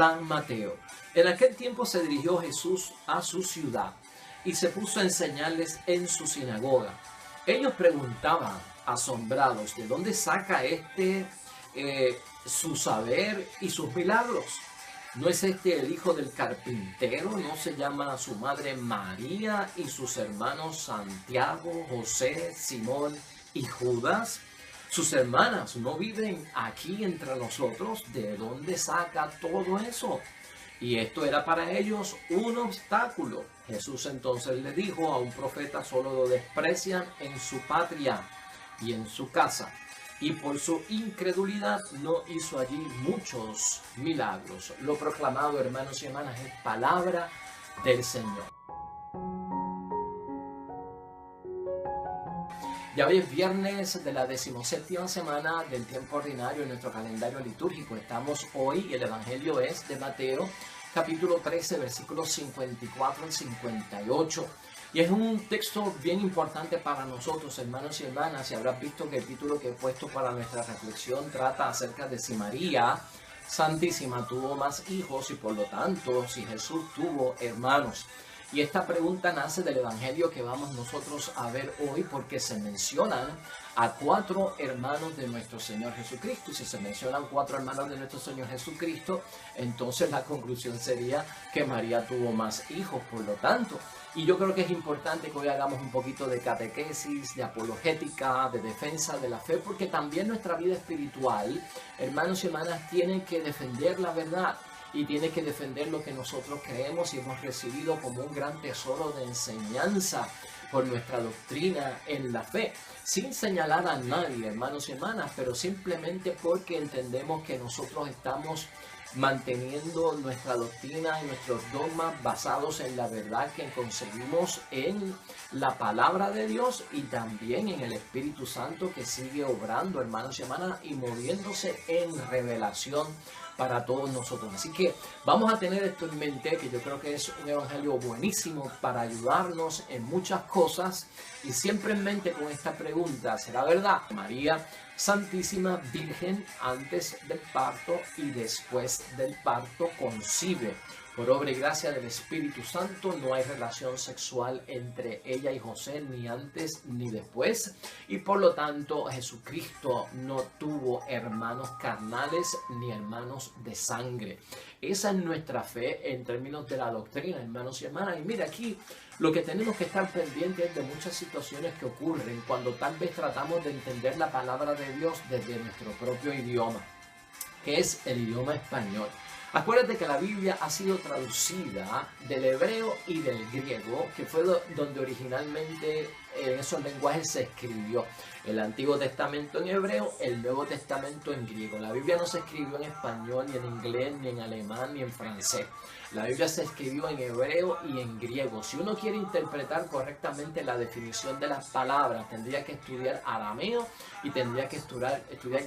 San Mateo. En aquel tiempo se dirigió Jesús a su ciudad y se puso a enseñarles en su sinagoga. Ellos preguntaban, asombrados, ¿de dónde saca su saber y sus milagros? ¿No es este el hijo del carpintero? ¿No se llama su madre María y sus hermanos Santiago, José, Simón y Judas? ¿Sus hermanas no viven aquí entre nosotros? ¿De dónde saca todo eso? Y esto era para ellos un obstáculo. Jesús entonces le dijo: a un profeta solo lo desprecian en su patria y en su casa. Y por su incredulidad no hizo allí muchos milagros. Lo proclamado, hermanos y hermanas, es palabra del Señor. Ya hoy es viernes de la 17ª semana del tiempo ordinario en nuestro calendario litúrgico. Estamos hoy, el Evangelio es de Mateo, capítulo 13, versículos 54 al 58. Y es un texto bien importante para nosotros, hermanos y hermanas. Y habrás visto que el título que he puesto para nuestra reflexión trata acerca de si María Santísima tuvo más hijos y por lo tanto si Jesús tuvo hermanos. Y esta pregunta nace del Evangelio que vamos nosotros a ver hoy, porque se mencionan a 4 hermanos de nuestro Señor Jesucristo. Y si se mencionan 4 hermanos de nuestro Señor Jesucristo, entonces la conclusión sería que María tuvo más hijos, por lo tanto. Y yo creo que es importante que hoy hagamos un poquito de catequesis, de apologética, de defensa de la fe, porque también nuestra vida espiritual, hermanos y hermanas, tiene que defender la verdad. Y tiene que defender lo que nosotros creemos y hemos recibido como un gran tesoro de enseñanza por nuestra doctrina en la fe, sin señalar a nadie, hermanos y hermanas, pero simplemente porque entendemos que nosotros estamos manteniendo nuestra doctrina y nuestros dogmas basados en la verdad que conseguimos en la palabra de Dios y también en el Espíritu Santo, que sigue obrando, hermanos y hermanas, y moviéndose en revelación para todos nosotros. Así que vamos a tener esto en mente, que yo creo que es un evangelio buenísimo para ayudarnos en muchas cosas, y siempre en mente con esta pregunta: ¿será verdad? María Santísima Virgen, antes del parto y después del parto concibe. Por obra y gracia del Espíritu Santo no hay relación sexual entre ella y José, ni antes ni después. Y por lo tanto Jesucristo no tuvo hermanos carnales ni hermanos de sangre. Esa es nuestra fe en términos de la doctrina, hermanos y hermanas. Y mira, aquí lo que tenemos que estar pendientes es de muchas situaciones que ocurren cuando tal vez tratamos de entender la palabra de Dios desde nuestro propio idioma, que es el idioma español. Acuérdate que la Biblia ha sido traducida del hebreo y del griego, que fue donde originalmente en esos lenguajes se escribió. El Antiguo Testamento en hebreo, el Nuevo Testamento en griego. La Biblia no se escribió en español, ni en inglés, ni en alemán, ni en francés. La Biblia se escribió en hebreo y en griego. Si uno quiere interpretar correctamente la definición de las palabras, tendría que estudiar arameo y tendría que estudiar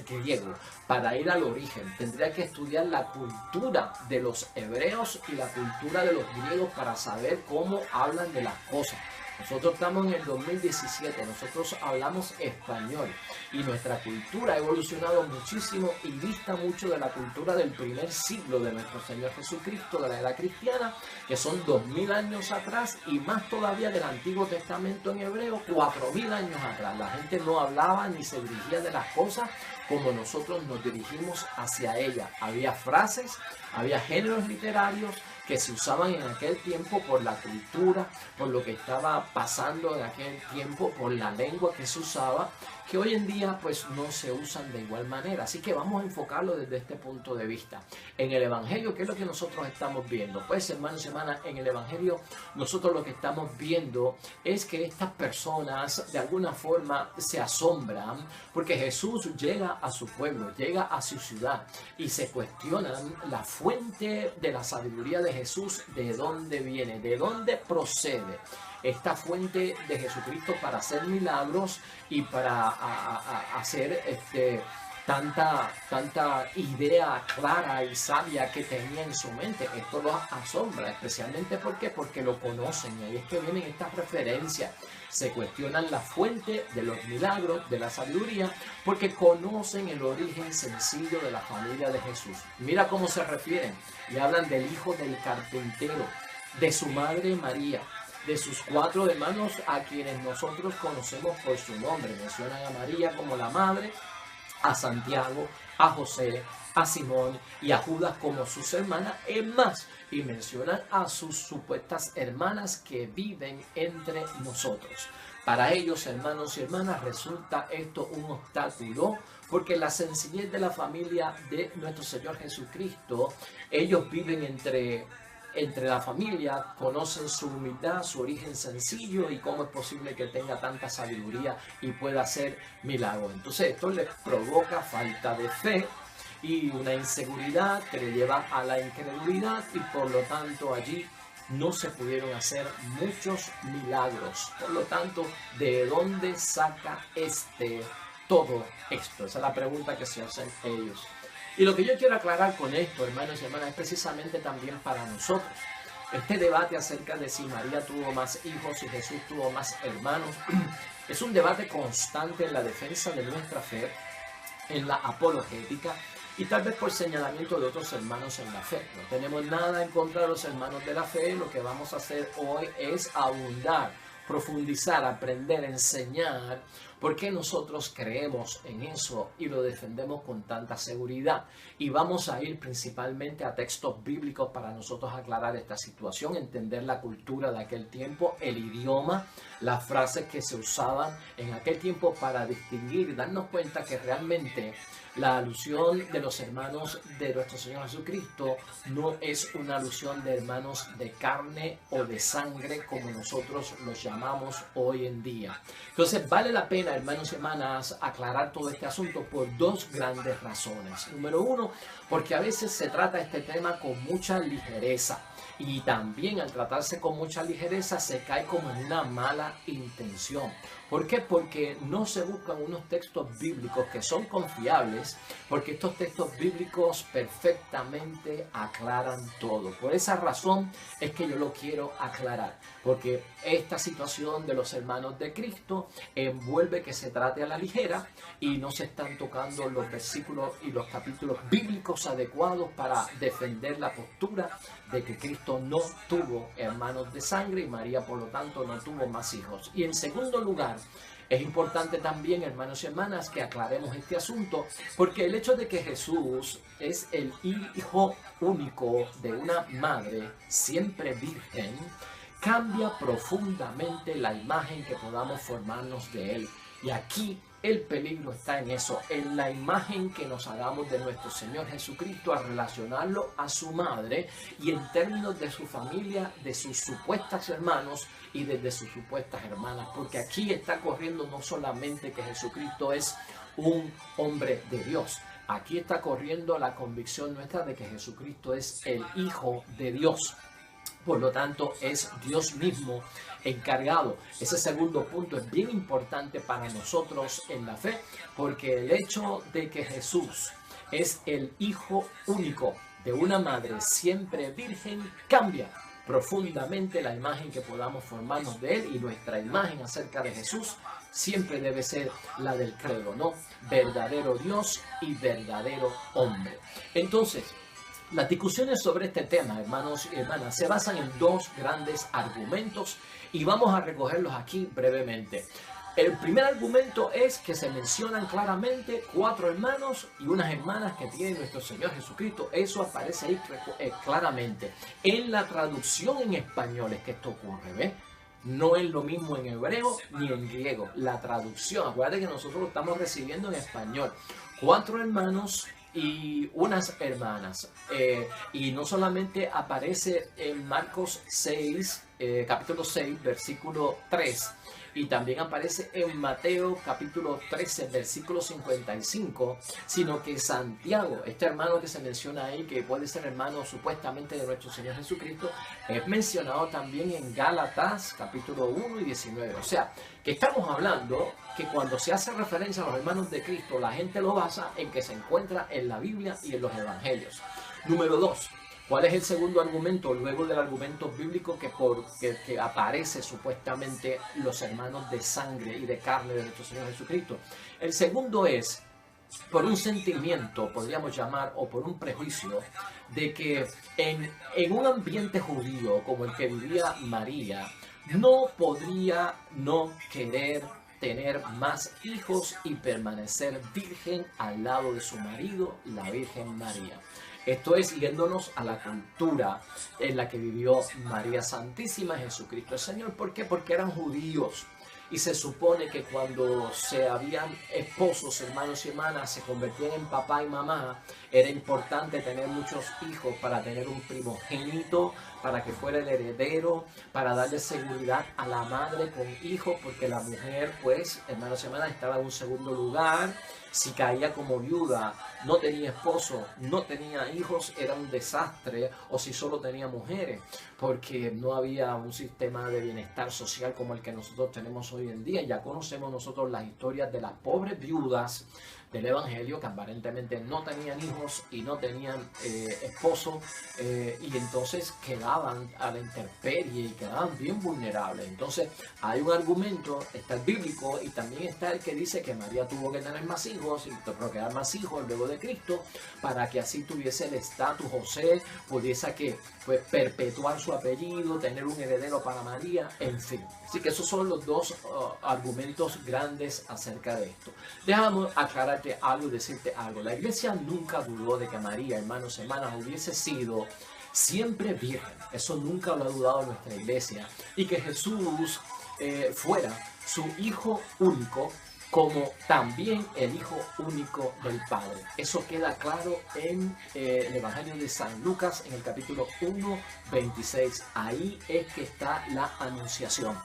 griego para ir al origen. Tendría que estudiar la cultura de los hebreos y la cultura de los griegos para saber cómo hablan de las cosas. Nosotros estamos en el 2017, nosotros hablamos español y nuestra cultura ha evolucionado muchísimo y dista mucho de la cultura del primer siglo de nuestro Señor Jesucristo, de la era cristiana, que son 2000 años atrás, y más todavía del Antiguo Testamento en hebreo, 4000 años atrás. La gente no hablaba ni se dirigía de las cosas como nosotros nos dirigimos hacia ella. Había frases, había géneros literarios que se usaban en aquel tiempo por la cultura, por lo que estaba pasando en aquel tiempo, por la lengua que se usaba, que hoy en día pues no se usan de igual manera. Así que vamos a enfocarlo desde este punto de vista. En el Evangelio, ¿qué es lo que nosotros estamos viendo? Pues, hermanos y hermanas, en el Evangelio nosotros lo que estamos viendo es que estas personas de alguna forma se asombran porque Jesús llega a su pueblo, llega a su ciudad, y se cuestionan la fuente de la sabiduría de Jesús, de dónde viene, de dónde procede esta fuente de Jesucristo para hacer milagros y para hacer tanta idea clara y sabia que tenía en su mente. Esto los asombra, especialmente porque lo conocen. Y ahí es que vienen estas referencias. Se cuestionan la fuente de los milagros, de la sabiduría, porque conocen el origen sencillo de la familia de Jesús. Mira cómo se refieren y hablan del hijo del carpintero, de su madre María, de sus 4 hermanos a quienes nosotros conocemos por su nombre. Mencionan a María como la madre, a Santiago, a José, a Simón y a Judas como sus hermanas, es más, y mencionan a sus supuestas hermanas que viven entre nosotros. Para ellos, hermanos y hermanas, resulta esto un obstáculo, porque la sencillez de la familia de nuestro Señor Jesucristo, ellos viven entre la familia, conocen su humildad, su origen sencillo y cómo es posible que tenga tanta sabiduría y pueda hacer milagros. Entonces esto les provoca falta de fe y una inseguridad que le lleva a la incredulidad, y por lo tanto allí no se pudieron hacer muchos milagros. Por lo tanto, ¿de dónde saca todo esto? Esa es la pregunta que se hacen ellos. Y lo que yo quiero aclarar con esto, hermanos y hermanas, es precisamente también para nosotros. Este debate acerca de si María tuvo más hijos y Jesús tuvo más hermanos, es un debate constante en la defensa de nuestra fe, en la apologética y tal vez por señalamiento de otros hermanos en la fe. No tenemos nada en contra de los hermanos de la fe. Lo que vamos a hacer hoy es abundar, profundizar, aprender, enseñar por qué nosotros creemos en eso y lo defendemos con tanta seguridad. Y vamos a ir principalmente a textos bíblicos para nosotros aclarar esta situación, entender la cultura de aquel tiempo, el idioma, las frases que se usaban en aquel tiempo para distinguir y darnos cuenta que realmente la alusión de los hermanos de nuestro Señor Jesucristo no es una alusión de hermanos de carne o de sangre como nosotros los llamamos hoy en día. Entonces vale la pena, hermanos y hermanas, aclarar todo este asunto por 2 grandes razones. Número 1, porque a veces se trata este tema con mucha ligereza. Y también al tratarse con mucha ligereza se cae como en una mala intención. ¿Por qué? Porque no se buscan unos textos bíblicos que son confiables, porque estos textos bíblicos perfectamente aclaran todo. Por esa razón es que yo lo quiero aclarar, porque esta situación de los hermanos de Cristo envuelve que se trate a la ligera y no se están tocando los versículos y los capítulos bíblicos adecuados para defender la postura de que Cristo no tuvo hermanos de sangre y María por lo tanto no tuvo más hijos. Y en segundo lugar, es importante también, hermanos y hermanas, que aclaremos este asunto, porque el hecho de que Jesús es el hijo único de una madre siempre virgen cambia profundamente la imagen que podamos formarnos de él. Y aquí el peligro está en eso, en la imagen que nos hagamos de nuestro Señor Jesucristo al relacionarlo a su madre y en términos de su familia, de sus supuestas hermanos y de sus supuestas hermanas. Porque aquí está corriendo no solamente que Jesucristo es un hombre de Dios, aquí está corriendo la convicción nuestra de que Jesucristo es el Hijo de Dios. Por lo tanto, es Dios mismo encargado. Ese segundo punto es bien importante para nosotros en la fe, porque el hecho de que Jesús es el hijo único de una madre siempre virgen cambia profundamente la imagen que podamos formarnos de él, y nuestra imagen acerca de Jesús siempre debe ser la del credo, ¿no? Verdadero Dios y verdadero hombre. Entonces, las discusiones sobre este tema, hermanos y hermanas, se basan en 2 grandes argumentos y vamos a recogerlos aquí brevemente. El primer argumento es que se mencionan claramente 4 hermanos y unas hermanas que tiene nuestro Señor Jesucristo. Eso aparece ahí claramente. En la traducción en español es que esto ocurre, ¿ves? No es lo mismo en hebreo ni en griego. La traducción, acuérdate que nosotros lo estamos recibiendo en español. 4 hermanos y unas hermanas. Y no solamente aparece en Marcos 6, capítulo 6, versículo 3, y también aparece en Mateo capítulo 13, versículo 55, sino que Santiago, este hermano que se menciona ahí, que puede ser hermano supuestamente de nuestro Señor Jesucristo, es mencionado también en Gálatas capítulo 1 y 19. O sea, que estamos hablando que cuando se hace referencia a los hermanos de Cristo, la gente lo basa en que se encuentra en la Biblia y en los evangelios. Número 2. ¿Cuál es el segundo argumento? Luego del argumento bíblico que aparece supuestamente los hermanos de sangre y de carne de nuestro Señor Jesucristo. El segundo es por un sentimiento, podríamos llamar, o por un prejuicio, de que en un ambiente judío como el que vivía María, no podría no querer tener más hijos y permanecer virgen al lado de su marido, la Virgen María. Esto es yéndonos a la cultura en la que vivió María Santísima, Jesucristo el Señor. ¿Por qué? Porque eran judíos. Y se supone que cuando se habían esposos, hermanos y hermanas, se convertían en papá y mamá, era importante tener muchos hijos para tener un primogénito, para que fuera el heredero, para darle seguridad a la madre con hijos, porque la mujer, pues, hermanos y hermanas, estaba en un segundo lugar. Si caía como viuda, no tenía esposo, no tenía hijos, era un desastre, o si solo tenía mujeres, porque no había un sistema de bienestar social como el que nosotros tenemos hoy en día. Ya conocemos nosotros las historias de las pobres viudas del Evangelio que aparentemente no tenían hijos y no tenían esposo, y entonces quedaban a la intemperie y quedaban bien vulnerables. Entonces hay un argumento, está el bíblico y también está el que dice que María tuvo que tener más hijos y procrear más hijos luego de Cristo para que así tuviese el estatus, José pudiese que pues perpetuar su apellido, tener un heredero para María, en fin. Así que esos son los dos argumentos grandes acerca de esto. Déjame aclararte algo y decirte algo. La iglesia nunca dudó de que María, hermanos y hermanas, hubiese sido siempre virgen. Eso nunca lo ha dudado nuestra iglesia. Y que Jesús fuera su hijo único, como también el hijo único del Padre. Eso queda claro en el Evangelio de San Lucas, en el capítulo 1, 26. Ahí es que está la anunciación.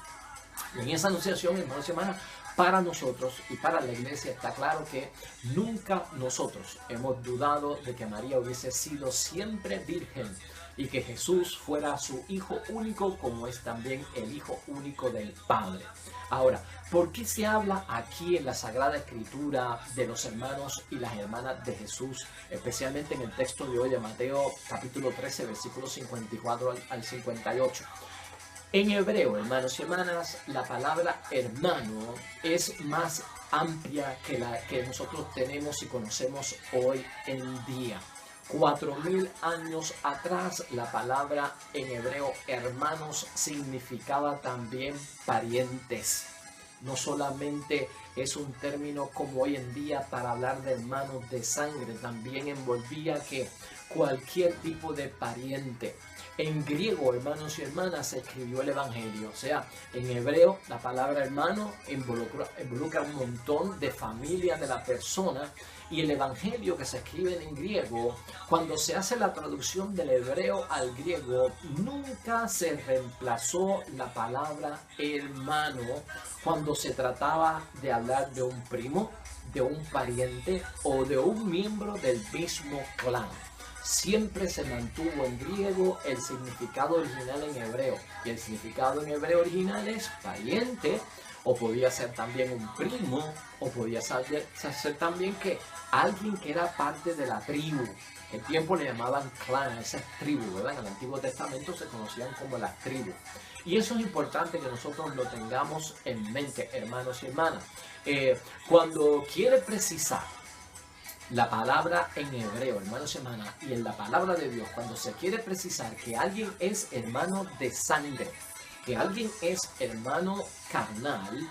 Y en esa anunciación, hermanos y hermanas, para nosotros y para la iglesia está claro que nunca nosotros hemos dudado de que María hubiese sido siempre virgen y que Jesús fuera su hijo único, como es también el hijo único del Padre. Ahora, ¿por qué se habla aquí en la Sagrada Escritura de los hermanos y las hermanas de Jesús, especialmente en el texto de hoy de Mateo capítulo 13, versículos 54 al 58? En hebreo, hermanos y hermanas, la palabra hermano es más amplia que la que nosotros tenemos y conocemos hoy en día. 4000 años atrás, la palabra en hebreo hermanos significaba también parientes. No solamente es un término como hoy en día para hablar de hermanos de sangre, también envolvía que cualquier tipo de pariente. En griego, hermanos y hermanas, se escribió el Evangelio. O sea, en hebreo, la palabra hermano involucra un montón de familia de la persona. Y el Evangelio que se escribe en griego, cuando se hace la traducción del hebreo al griego, nunca se reemplazó la palabra hermano cuando se trataba de hablar de un primo, de un pariente o de un miembro del mismo clan. Siempre se mantuvo en griego el significado original en hebreo. Y el significado en hebreo original es pariente, o podía ser también un primo, o podía ser también que alguien que era parte de la tribu. En tiempo le llamaban clan, esas tribus, ¿verdad? En el Antiguo Testamento se conocían como las tribus. Y eso es importante que nosotros lo tengamos en mente, hermanos y hermanas. Cuando quiere precisar la palabra en hebreo, hermanos y hermanas, y en la palabra de Dios, cuando se quiere precisar que alguien es hermano de sangre, que alguien es hermano carnal,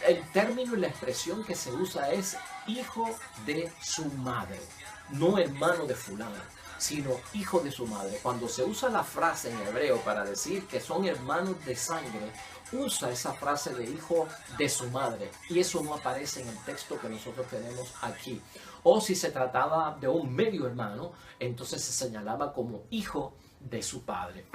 el término y la expresión que se usa es hijo de su madre, no hermano de fulano, sino hijo de su madre. Cuando se usa la frase en hebreo para decir que son hermanos de sangre, usa esa frase de hijo de su madre, y eso no aparece en el texto que nosotros tenemos aquí. O si se trataba de un medio hermano, entonces se señalaba como hijo de su padre.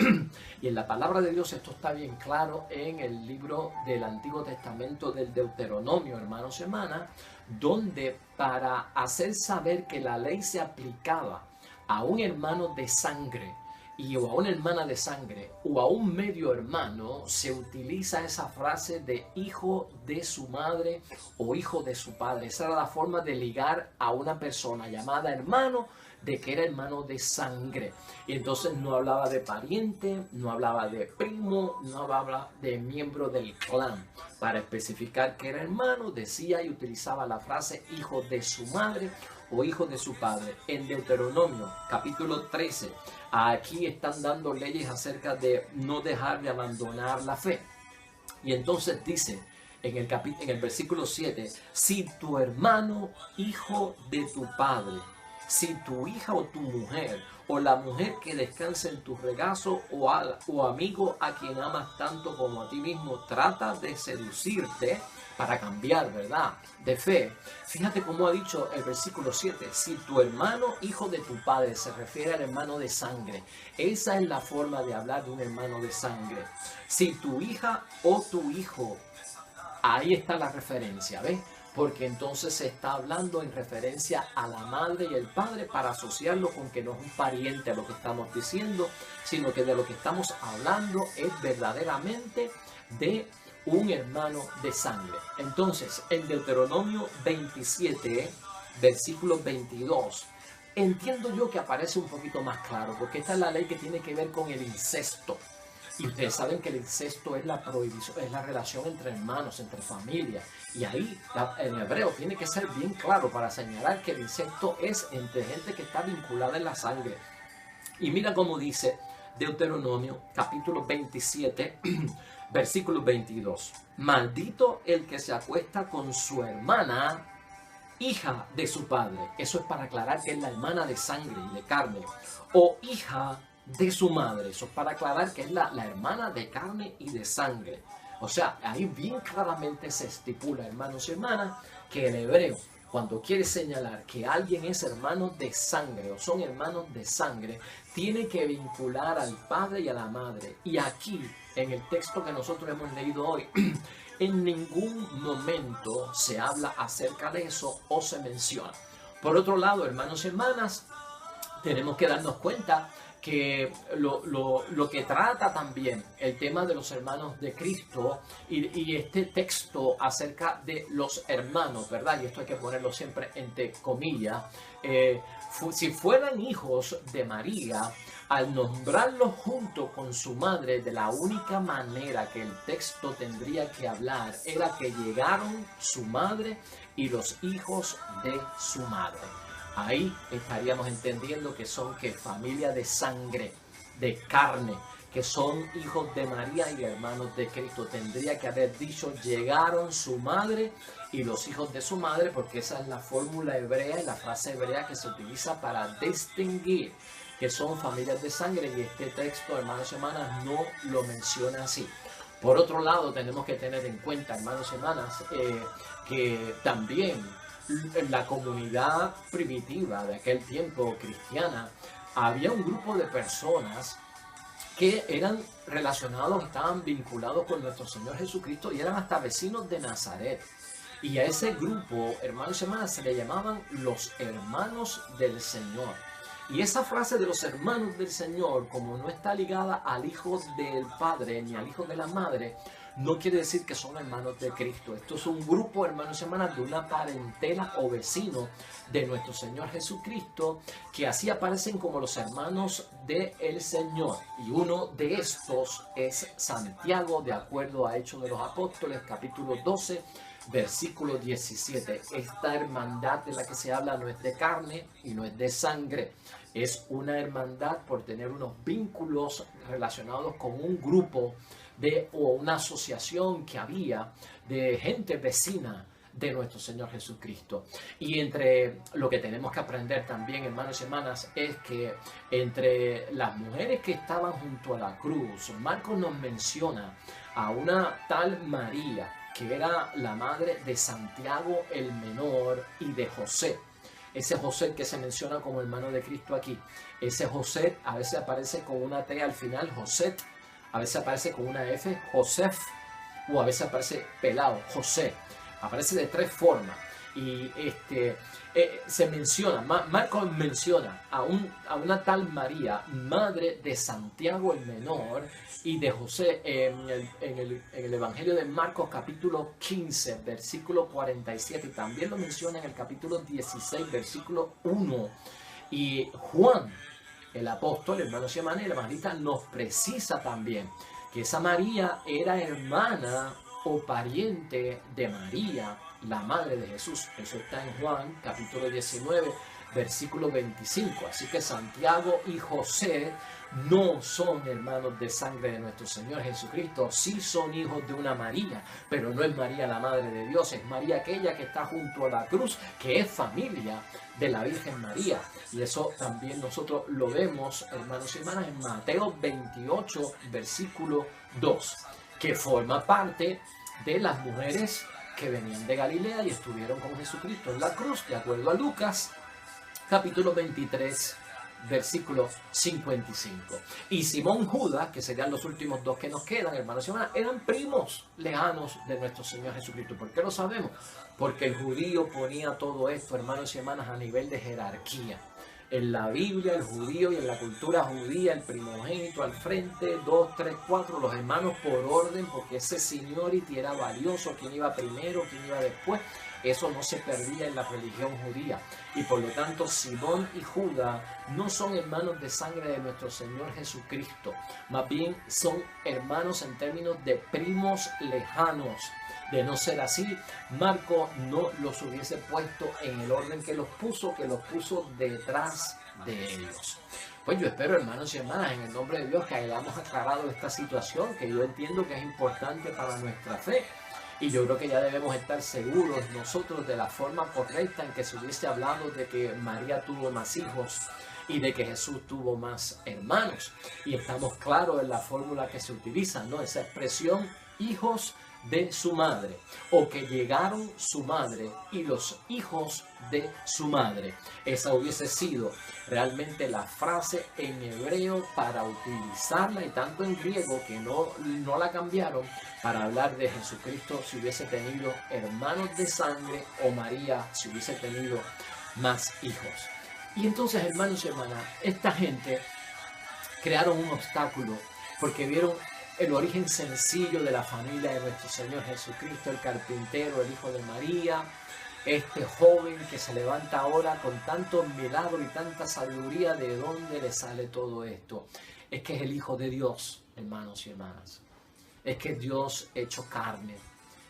Y en la palabra de Dios esto está bien claro en el libro del Antiguo Testamento del Deuteronomio, hermanos y hermanas, donde para hacer saber que la ley se aplicaba a un hermano de sangre o a una hermana de sangre o a un medio hermano, se utiliza esa frase de hijo de su madre o hijo de su padre. Esa era la forma de ligar a una persona llamada hermano, de que era hermano de sangre. Y entonces no hablaba de pariente, no hablaba de primo, no hablaba de miembro del clan. Para especificar que era hermano, decía y utilizaba la frase hijo de su madre o hijo de su padre. En Deuteronomio capítulo 13, aquí están dando leyes acerca de no dejar de abandonar la fe. Y entonces dice en el versículo 7, si tu hermano, hijo de tu padre, si tu hija o tu mujer, o la mujer que descansa en tu regazo, o amigo a quien amas tanto como a ti mismo, trata de seducirte para cambiar, ¿verdad?, de fe. Fíjate cómo ha dicho el versículo 7, si tu hermano, hijo de tu padre, se refiere al hermano de sangre. Esa es la forma de hablar de un hermano de sangre. Si tu hija o tu hijo, ahí está la referencia, ¿ves? Porque entonces se está hablando en referencia a la madre y el padre para asociarlo con que no es un pariente a lo que estamos diciendo, sino que de lo que estamos hablando es verdaderamente de un hermano de sangre. Entonces, en Deuteronomio 27, versículo 22, entiendo yo que aparece un poquito más claro, porque esta es la ley que tiene que ver con el incesto. Y ustedes saben que el incesto es la prohibición, es la relación entre hermanos, entre familias. Y ahí en hebreo tiene que ser bien claro para señalar que el incesto es entre gente que está vinculada en la sangre. Y mira cómo dice Deuteronomio capítulo 27, versículo 22. Maldito el que se acuesta con su hermana, hija de su padre. Eso es para aclarar que es la hermana de sangre y de carne. O hija de su madre. Eso es para aclarar que es la hermana de carne y de sangre. O sea, ahí bien claramente se estipula, hermanos y hermanas, que el hebreo, cuando quiere señalar que alguien es hermano de sangre o son hermanos de sangre, tiene que vincular al padre y a la madre. Y aquí, en el texto que nosotros hemos leído hoy, en ningún momento se habla acerca de eso o se menciona. Por otro lado, hermanos y hermanas, tenemos que darnos cuenta que lo que trata también el tema de los hermanos de Cristo y este texto acerca de los hermanos, ¿verdad? Y esto hay que ponerlo siempre entre comillas. Si fueran hijos de María, al nombrarlos junto con su madre, de la única manera que el texto tendría que hablar era que llegaron su madre y los hijos de su madre. Ahí estaríamos entendiendo que son familia de sangre, de carne, que son hijos de María y hermanos de Cristo. Tendría que haber dicho llegaron su madre y los hijos de su madre, porque esa es la fórmula hebrea y la frase hebrea que se utiliza para distinguir que son familias de sangre, y este texto, hermanos y hermanas, no lo menciona así. Por otro lado, tenemos que tener en cuenta, hermanos y hermanas, que también en la comunidad primitiva de aquel tiempo cristiana había un grupo de personas que eran relacionados, estaban vinculados con nuestro Señor Jesucristo y eran hasta vecinos de Nazaret. Y a ese grupo, hermanos y hermanas, se le llamaban los hermanos del Señor. Y esa frase de los hermanos del Señor, como no está ligada al hijo del padre ni al hijo de la madre, no quiere decir que son hermanos de Cristo. Esto es un grupo, hermanos y hermanas, de una parentela o vecino de nuestro Señor Jesucristo, que así aparecen como los hermanos del Señor. Y uno de estos es Santiago, de acuerdo a Hechos de los Apóstoles, capítulo 12, versículo 17. Esta hermandad de la que se habla no es de carne y no es de sangre. Es una hermandad por tener unos vínculos relacionados con un grupo o una asociación que había de gente vecina de nuestro Señor Jesucristo. Y entre lo que tenemos que aprender también, hermanos y hermanas, es que entre las mujeres que estaban junto a la cruz, Marcos nos menciona a una tal María, que era la madre de Santiago el menor y de José. ese José que se menciona como hermano de Cristo aquí. Ese José a veces aparece con una T al final, José, a veces aparece con una F, Josef, o a veces aparece pelado, José. Aparece de tres formas. Y se menciona, Marcos menciona a una tal María, madre de Santiago el Menor y de José, en el Evangelio de Marcos capítulo 15, versículo 47, y también lo menciona en el capítulo 16, versículo 1. Y Juan, el apóstol, hermanos y hermanas, el evangelista, nos precisa también que esa María era hermana o pariente de María, la madre de Jesús. Eso está en Juan capítulo 19, versículo 25. Así que Santiago y José no son hermanos de sangre de nuestro Señor Jesucristo. Sí son hijos de una María, pero no es María la madre de Dios, es María aquella que está junto a la cruz, que es familia de la Virgen María. Y eso también nosotros lo vemos, hermanos y hermanas, en Mateo 28, versículo 2, que forma parte de las mujeres que venían de Galilea y estuvieron con Jesucristo en la cruz, de acuerdo a Lucas, capítulo 23, versículo 55. Y Simón Judas, que serían los últimos dos que nos quedan, hermanos y hermanas, eran primos lejanos de nuestro Señor Jesucristo. ¿Por qué lo sabemos? Porque el judío ponía todo esto, hermanos y hermanas, a nivel de jerarquía. En la Biblia, el judío y en la cultura judía, el primogénito al frente, 2, 3, 4, los hermanos por orden, porque ese seniority era valioso, quién iba primero, quién iba después. Eso no se perdía en la religión judía. Y por lo tanto, Simón y Judas no son hermanos de sangre de nuestro Señor Jesucristo. Más bien son hermanos en términos de primos lejanos. De no ser así, Marco no los hubiese puesto en el orden que los puso detrás de ellos. Pues yo espero, hermanos y hermanas, en el nombre de Dios, que hayamos aclarado esta situación, que yo entiendo que es importante para nuestra fe. Y yo creo que ya debemos estar seguros nosotros de la forma correcta en que se hubiese hablado de que María tuvo más hijos y de que Jesús tuvo más hermanos. Y estamos claros en la fórmula que se utiliza, ¿no? Esa expresión, hijos de su madre, o que llegaron su madre y los hijos de su madre. Esa hubiese sido realmente la frase en hebreo para utilizarla, y tanto en griego que no la cambiaron, para hablar de Jesucristo si hubiese tenido hermanos de sangre, o María si hubiese tenido más hijos. Y entonces, hermanos y hermanas, esta gente crearon un obstáculo porque vieron el origen sencillo de la familia de nuestro Señor Jesucristo, el carpintero, el hijo de María, este joven que se levanta ahora con tantos milagros y tanta sabiduría. ¿De dónde le sale todo esto? Es que es el Hijo de Dios, hermanos y hermanas. Es que Dios hecho carne.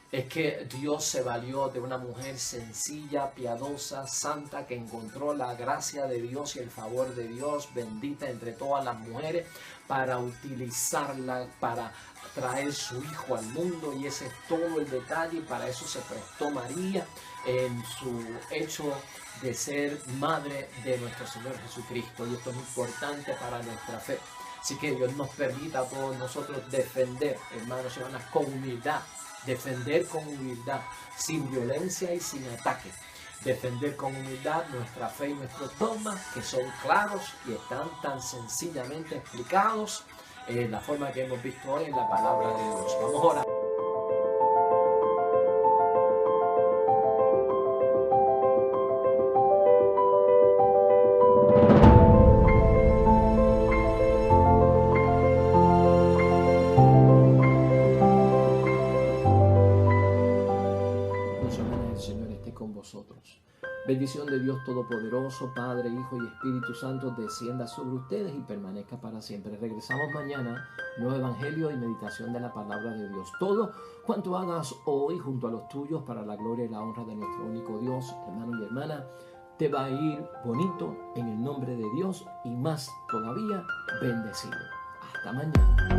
Es que Dios se valió de una mujer sencilla, piadosa, santa, que encontró la gracia de Dios y el favor de Dios, bendita entre todas las mujeres, para utilizarla, para traer su hijo al mundo. Y ese es todo el detalle, y para eso se prestó María en su hecho de ser madre de nuestro Señor Jesucristo. Y esto es importante para nuestra fe. Así que Dios nos permita a todos nosotros defender, hermanos y hermanas, con humildad. Defender con humildad, sin violencia y sin ataque. Defender con humildad nuestra fe y nuestros dogmas, que son claros y están tan sencillamente explicados en la forma que hemos visto hoy en la palabra de Dios. Vamos a orar. Bendición de Dios Todopoderoso, Padre, Hijo y Espíritu Santo, descienda sobre ustedes y permanezca para siempre. Regresamos mañana, nuevo evangelio y meditación de la palabra de Dios. Todo cuanto hagas hoy junto a los tuyos, para la gloria y la honra de nuestro único Dios, hermano y hermana, te va a ir bonito en el nombre de Dios, y más todavía bendecido. Hasta mañana.